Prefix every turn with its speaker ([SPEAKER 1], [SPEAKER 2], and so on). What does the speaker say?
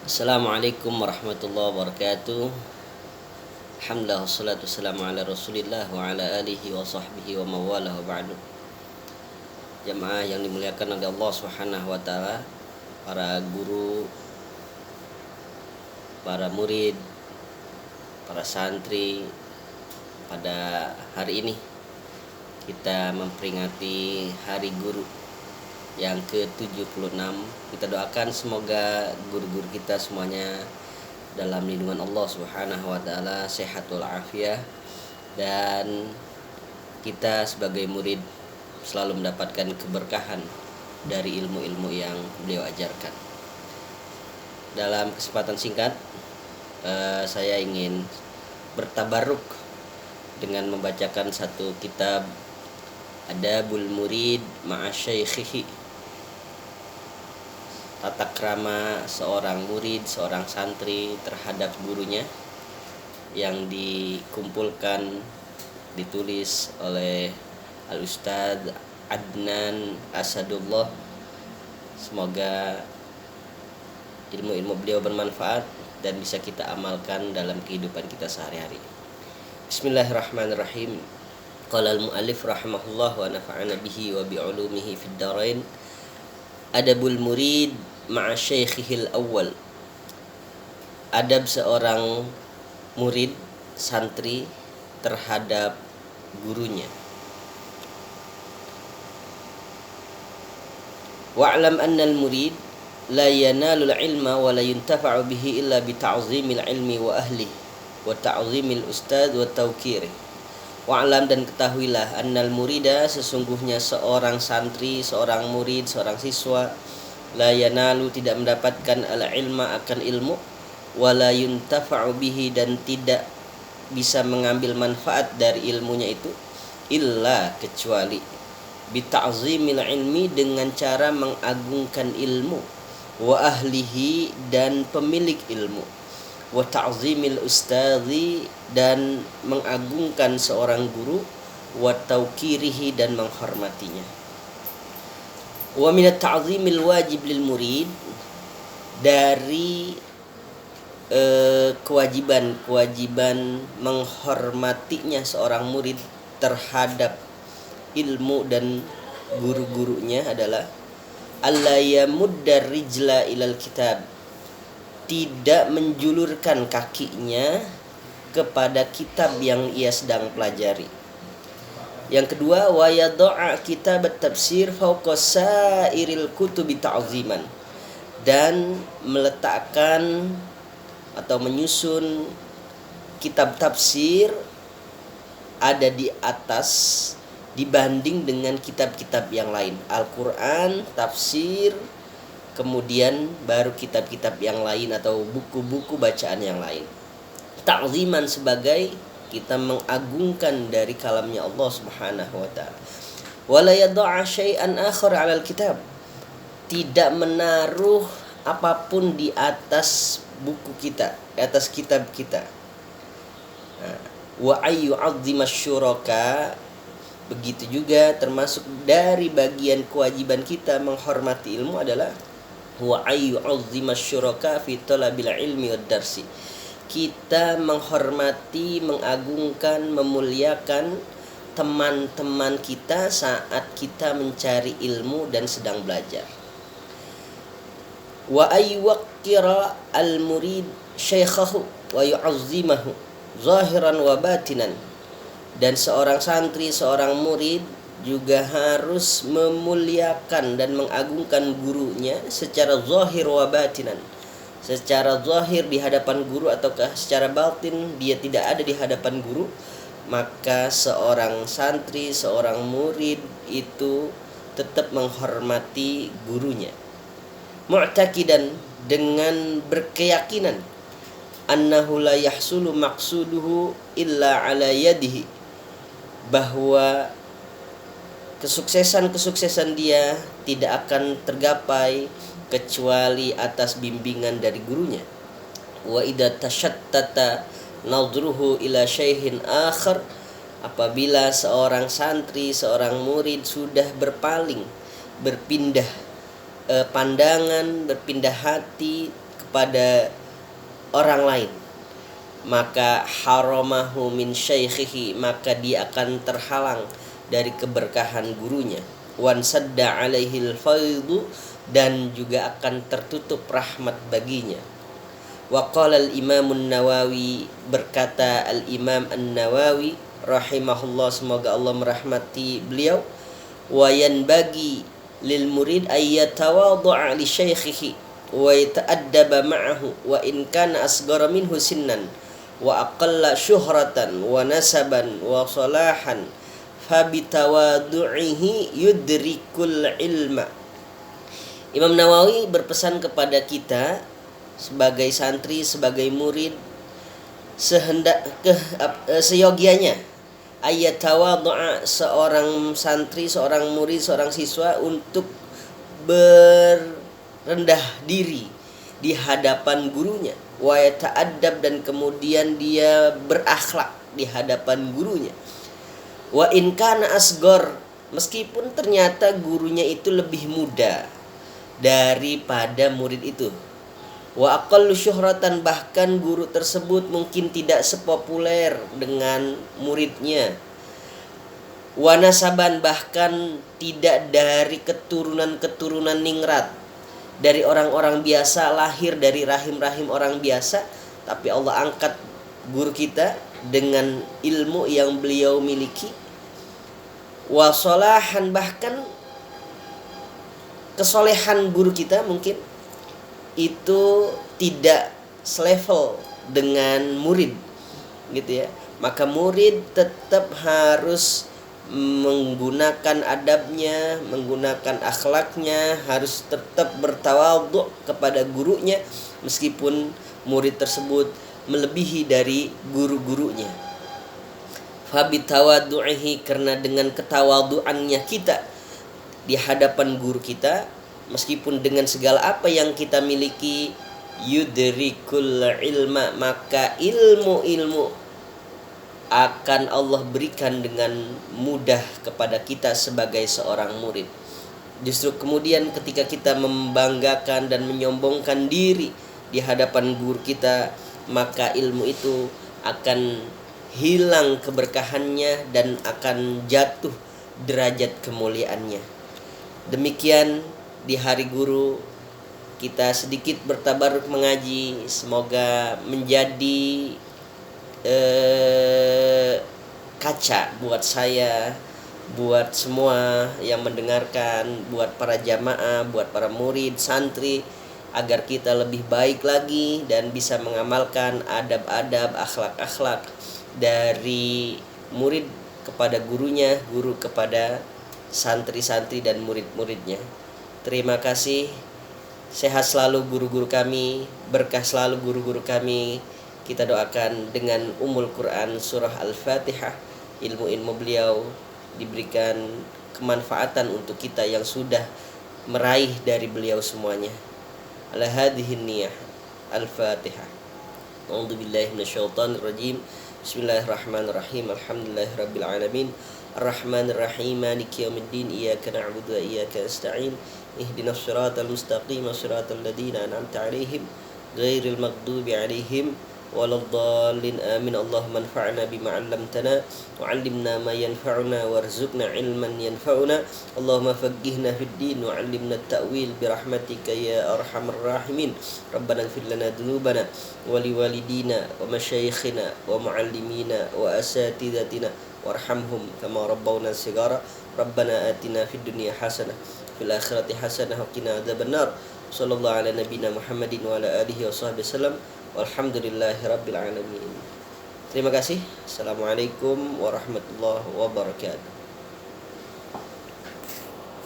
[SPEAKER 1] Assalamualaikum warahmatullahi wabarakatuh. Alhamdulillah wassalatu wassalamu ala Rasulillah wa ala alihi wa sahbihi wa mawalah wa ba'du. Jamaah yang dimuliakan oleh Allah Subhanahu wa taala, para guru, para murid, para santri, pada hari ini kita memperingati Hari Guru yang ke-76. Kita doakan semoga guru-guru kita semuanya dalam lindungan Allah Subhanahu wa taala, sehat walafiat, dan kita sebagai murid selalu mendapatkan keberkahan dari ilmu-ilmu yang beliau ajarkan. Dalam kesempatan singkat, saya ingin bertabaruk dengan membacakan satu kitab Adabul Murid ma'a Syaikhihi, tata krama seorang murid, seorang santri terhadap gurunya, yang ditulis oleh Al-Ustadz Adnan Asadullah. Semoga ilmu-ilmu beliau bermanfaat dan bisa kita amalkan dalam kehidupan kita sehari-hari. Bismillahirrahmanirrahim. Qala al-mu'allif rahimahullah wa nafa'ana bihi wa bi'ulumihi fid dharain. Adabul murid ma'a syaikhihil awwal. Adab seorang murid, santri terhadap gurunya. Wa'lam anna al-murid la yanalul ilma wa la yuntafa'u bihi illa bi ta'zimil ilmi wa ahlihi wa ta'zimil ustadz wa tawqirih. Wa'lam, dan ketahuilah, annal murida, sesungguhnya seorang santri, seorang murid, seorang siswa, la yanalu, tidak mendapatkan al-ilma, akan ilmu, wa la yuntafa'u bihi, dan tidak bisa mengambil manfaat dari ilmunya itu, illa, kecuali, bita'zimil ilmi, dengan cara mengagungkan ilmu, wa ahlihi, dan pemilik ilmu, wa ta'zimil ustadzi, dan mengagungkan seorang guru, wa tawqirihi, dan menghormatinya. Wa minat ta'zimil wajib lil murid, dari kewajiban menghormatinya seorang murid terhadap ilmu dan guru-gurunya adalah alla yamudda rijla ilal kitab, tidak menjulurkan kakinya kepada kitab yang ia sedang pelajari. Yang kedua, wa yadha'a kitab at-tafsir fawqa sairil kutubi ta'ziman, dan meletakkan atau menyusun kitab tafsir ada di atas dibanding dengan kitab-kitab yang lain. Al-Quran, tafsir, kemudian baru kitab-kitab yang lain atau buku-buku bacaan yang lain. Ta'ziman, sebagai kita mengagungkan dari kalamnya Allah Subhanahu wa taala. Wala yadha'a syai'an akhar 'alal kitab, tidak menaruh apapun di atas buku kita, di atas kitab kita. Wa ayyu'azzimash syuraka, begitu juga termasuk dari bagian kewajiban kita menghormati ilmu adalah wa ayyu'azzimash syuraka fi talabil ilmi wad darsi, kita menghormati, mengagungkan, memuliakan teman-teman kita saat kita mencari ilmu dan sedang belajar. Wa ayyuqira al-murid syaikhahu wa yu'azzimahu zahiran wa batinan, dan seorang santri, seorang murid juga harus memuliakan dan mengagungkan gurunya secara zahir wa batinan, secara zahir di hadapan guru ataukah secara batin dia tidak ada di hadapan guru, maka seorang santri, seorang murid itu tetap menghormati gurunya. Mu'taqidan, dengan berkeyakinan, annahu la yahsulu maqsuduhu illa ala yadihi, bahwa kesuksesan dia tidak akan tergapai kecuali atas bimbingan dari gurunya. Wa idza tashattata nadruhu ila syaihin akhar, apabila seorang santri, seorang murid sudah berpaling, berpindah pandangan, berpindah hati kepada orang lain, maka haramahu min syaikhihi, maka dia akan terhalang dari keberkahan gurunya. Wan sadda alaihil faidu, dan juga akan tertutup rahmat baginya. Wa qala al-Imam an-Nawawi, berkata al-Imam an-Nawawi rahimahullah, semoga Allah merahmati beliau, wa yanbaghi lil murid ay yatawadhu'a li syaikhihi wa yata'addaba ma'ahu wa in kana asghara minhu sinnan wa aqalla syuhratan wa nasaban wa salahan fa bitawadhu'ihi yudrikul ilma. Imam Nawawi berpesan kepada kita sebagai santri, sebagai murid, seyogianya ayat tawadhu'a, seorang santri, seorang murid, seorang siswa untuk berendah diri di hadapan gurunya, wa yata'addab, dan kemudian dia berakhlak di hadapan gurunya. Wa in kana asghar, meskipun ternyata gurunya itu lebih muda daripada murid itu. Wa aqallu syuhratan, bahkan guru tersebut mungkin tidak sepopuler dengan muridnya. Wa nasaban, bahkan tidak dari keturunan ningrat, dari orang-orang biasa, lahir dari rahim-rahim orang biasa, tapi Allah angkat guru kita dengan ilmu yang beliau miliki. Wa salahan, bahkan kesolehan guru kita mungkin itu tidak selevel dengan murid, gitu ya. Maka murid tetap harus menggunakan adabnya, menggunakan akhlaknya, harus tetap bertawadhu kepada gurunya meskipun murid tersebut melebihi dari guru-gurunya. Fabitawadhu'ihi, karena dengan ketawadhuannya kita di hadapan guru kita, meskipun dengan segala apa yang kita miliki, yudrikul ilma, maka ilmu-ilmu akan Allah berikan dengan mudah kepada kita sebagai seorang murid. Justru kemudian ketika kita membanggakan dan menyombongkan diri di hadapan guru kita, maka ilmu itu akan hilang keberkahannya dan akan jatuh derajat kemuliaannya. Demikian di hari guru kita sedikit bertabaruk mengaji, semoga menjadi kaca buat saya, buat semua yang mendengarkan, buat para jamaah, buat para murid, santri, agar kita lebih baik lagi dan bisa mengamalkan adab-adab, akhlak-akhlak dari murid kepada gurunya, guru kepada santri-santri dan murid-muridnya. Terima kasih. Sehat selalu guru-guru kami, berkah selalu guru-guru kami. Kita doakan dengan Ummul Quran surah Al-Fatihah, ilmu-ilmu beliau diberikan kemanfaatan untuk kita yang sudah meraih dari beliau semuanya. Ala hadhihi niyah. Al-Fatihah. A'udzu billahi minasyaitonir rajim. Bismillahirrahmanirrahim. Alhamdulillahirabbil alamin. Ar-Rahmanir Rahim. Maliki yaumiddin. Iyyaka na'budu wa iyyaka nasta'in. Ihdinas siratal mustaqim, siratal ladzina an'amta 'alaihim ghairil maghdubi 'alaihim waladdallin. Amin. Allahumma anfa'na bima 'allamtana wa 'allimna ma yanfa'una warzuqna 'ilman yanfa'una. Allahumma faqqihna fid din wa 'allimna at-ta'wil bi rahmatika ya arhamar rahimin. Rabbana ighfir lana dhunubana wa liwalidina wa masyayikhina wa muallimina wa asatidatina warhamhum kama rabbawna shighara. Rabbana atina fid dunya hasanah fil akhirati hasanah wa qina adzabannar. Sallallahu ala nabiyyina Muhammadin wa ala alihi wa sahbihi wasallam. Walhamdulillahirabbil alamin. Terima kasih. Assalamualaikum warahmatullahi wabarakatuh.